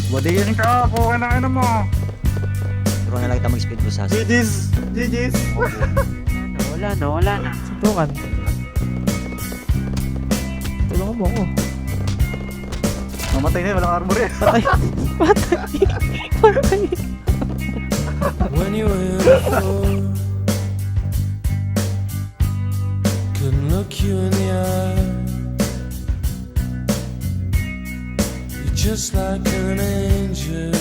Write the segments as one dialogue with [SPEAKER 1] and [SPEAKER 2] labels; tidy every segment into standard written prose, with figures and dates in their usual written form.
[SPEAKER 1] Bodiin ka, puka na mo.
[SPEAKER 2] Turo na lang kita mag-speed boost ha.
[SPEAKER 1] GG's! GG's!
[SPEAKER 3] Wala na.
[SPEAKER 4] Suntukan. Tulungan mo ako.
[SPEAKER 1] Mamatay na yun, walang armor eh.
[SPEAKER 4] Patay.
[SPEAKER 5] When you were before, couldn't look you in the eye. You're just like an angel.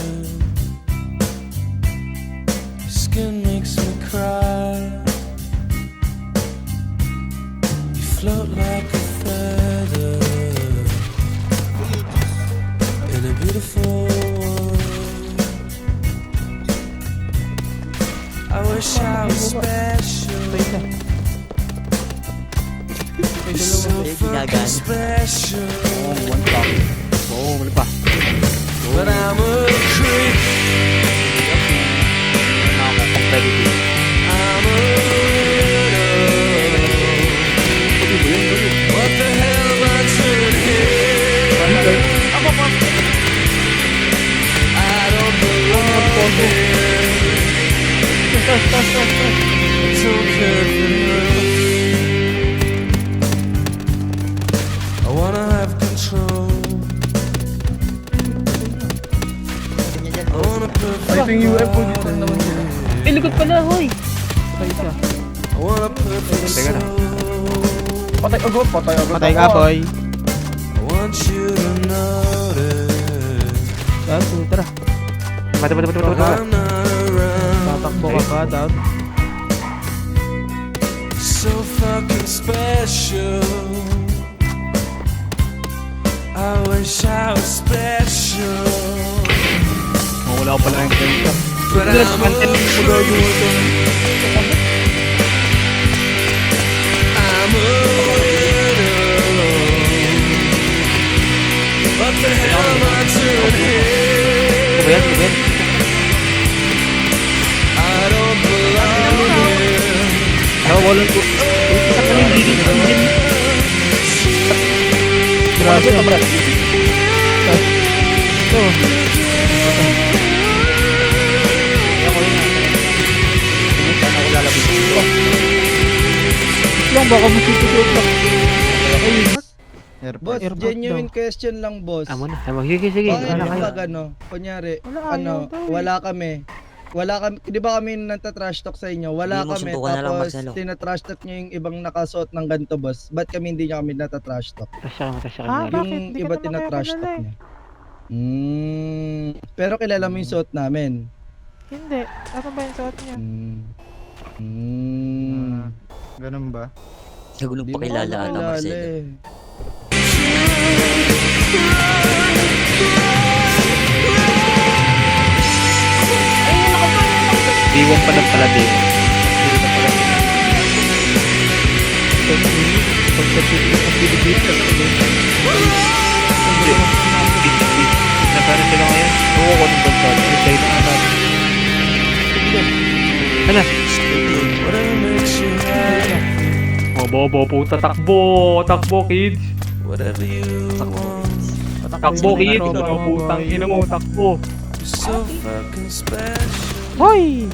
[SPEAKER 5] Your skin makes me cry. You float like a feather in a beautiful world. I wish I was special, so fucking special.
[SPEAKER 2] One top. Mali pa.
[SPEAKER 5] But I'm a creep. I'm a weirdo. What the hell am I doing here? I don't belong here. It's okay. I wanna have control. I wanna perfect
[SPEAKER 1] Ito yung UFO dito naman sila.
[SPEAKER 4] Eh, likod pala, hoy. Patay siya.
[SPEAKER 5] I wanna perfect
[SPEAKER 4] Teka na.
[SPEAKER 5] soul.
[SPEAKER 1] Patay agad, patay agad.
[SPEAKER 4] Patay ka, boy.
[SPEAKER 5] I want you to notice
[SPEAKER 4] Tara.
[SPEAKER 3] Pati.
[SPEAKER 5] I'm not around.
[SPEAKER 4] Tatakbo ka pa, down.
[SPEAKER 5] So fucking special. I wish I was special.
[SPEAKER 1] Wala ko pala yung ganito.
[SPEAKER 5] But I'm a weirdo. I'm a weirdo. What the hell am I doing here?
[SPEAKER 3] Kubayan.
[SPEAKER 5] I don't belong here.
[SPEAKER 3] Walang ko.
[SPEAKER 4] Grabe. Ito. Lang, baka masisipot lang.
[SPEAKER 6] Boss,
[SPEAKER 4] Airport
[SPEAKER 6] genuine question lang, boss.
[SPEAKER 3] Amo na. Sige.
[SPEAKER 6] Bakit
[SPEAKER 3] Wala kayo.
[SPEAKER 6] pag kunyari,
[SPEAKER 4] Wala, ayaw daw eh.
[SPEAKER 6] wala kami, di ba kami nagtatrash talk sa inyo? Wala
[SPEAKER 2] Hindi mo
[SPEAKER 6] kami,
[SPEAKER 2] suntukan na lang,
[SPEAKER 6] tapos
[SPEAKER 2] Marcelo.
[SPEAKER 6] tinatrash talk nyo yung ibang nakasuot ng ganito, boss. Ba't kami hindi nyo kami natatrash talk?
[SPEAKER 3] Tasya ka.
[SPEAKER 4] Ah, bakit?
[SPEAKER 6] Yung
[SPEAKER 4] Di ka
[SPEAKER 6] iba
[SPEAKER 4] naman
[SPEAKER 6] tinatrash
[SPEAKER 4] kaya
[SPEAKER 6] talk
[SPEAKER 4] kilala
[SPEAKER 6] nyo. Pero kilala mo yung suot namin.
[SPEAKER 4] Hindi. Ano ba yung suot niya?
[SPEAKER 1] Ganun ba?
[SPEAKER 2] Nagulong
[SPEAKER 6] Di
[SPEAKER 2] pa
[SPEAKER 6] mo
[SPEAKER 2] kilala
[SPEAKER 6] ako
[SPEAKER 2] ata
[SPEAKER 6] kilala
[SPEAKER 2] Marcelo.
[SPEAKER 6] eh.
[SPEAKER 3] Iwan pa lang pala din. Nagkaroon sila ngayon. Oo, kung anong bansa. Reply na nga natin. Ano?
[SPEAKER 5] Whatever makes you happy.
[SPEAKER 3] Bobo po. Takbo kids.
[SPEAKER 5] Whatever you want.
[SPEAKER 3] Takbo kids. Putang ina mo. Takbo.
[SPEAKER 5] You're so fucking special.
[SPEAKER 4] Hoy!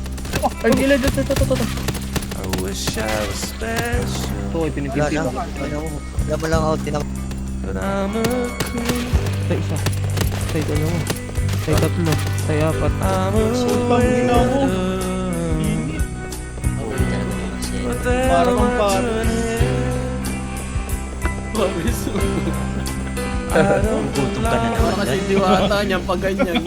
[SPEAKER 6] Ay, gila, ito.
[SPEAKER 5] I wish I was special.
[SPEAKER 3] Ito ay
[SPEAKER 2] Wala
[SPEAKER 3] pinipisi.
[SPEAKER 2] na. Wala mo lang out.
[SPEAKER 5] But I'm a creep.
[SPEAKER 4] Tay isa. Tay dalawa. Tay tatlo. Tay apat.
[SPEAKER 5] I'm a
[SPEAKER 6] Pangina mo.
[SPEAKER 2] Mahuli talaga mo kasi.
[SPEAKER 5] What the hell
[SPEAKER 6] Parang
[SPEAKER 5] am I
[SPEAKER 6] parang-
[SPEAKER 5] doing here? I don't
[SPEAKER 2] Gutom ka na naman.
[SPEAKER 7] Kasi diwata niya pag ganyan.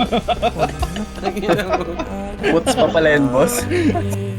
[SPEAKER 1] Boots pa pala yan, boss.
[SPEAKER 5] belong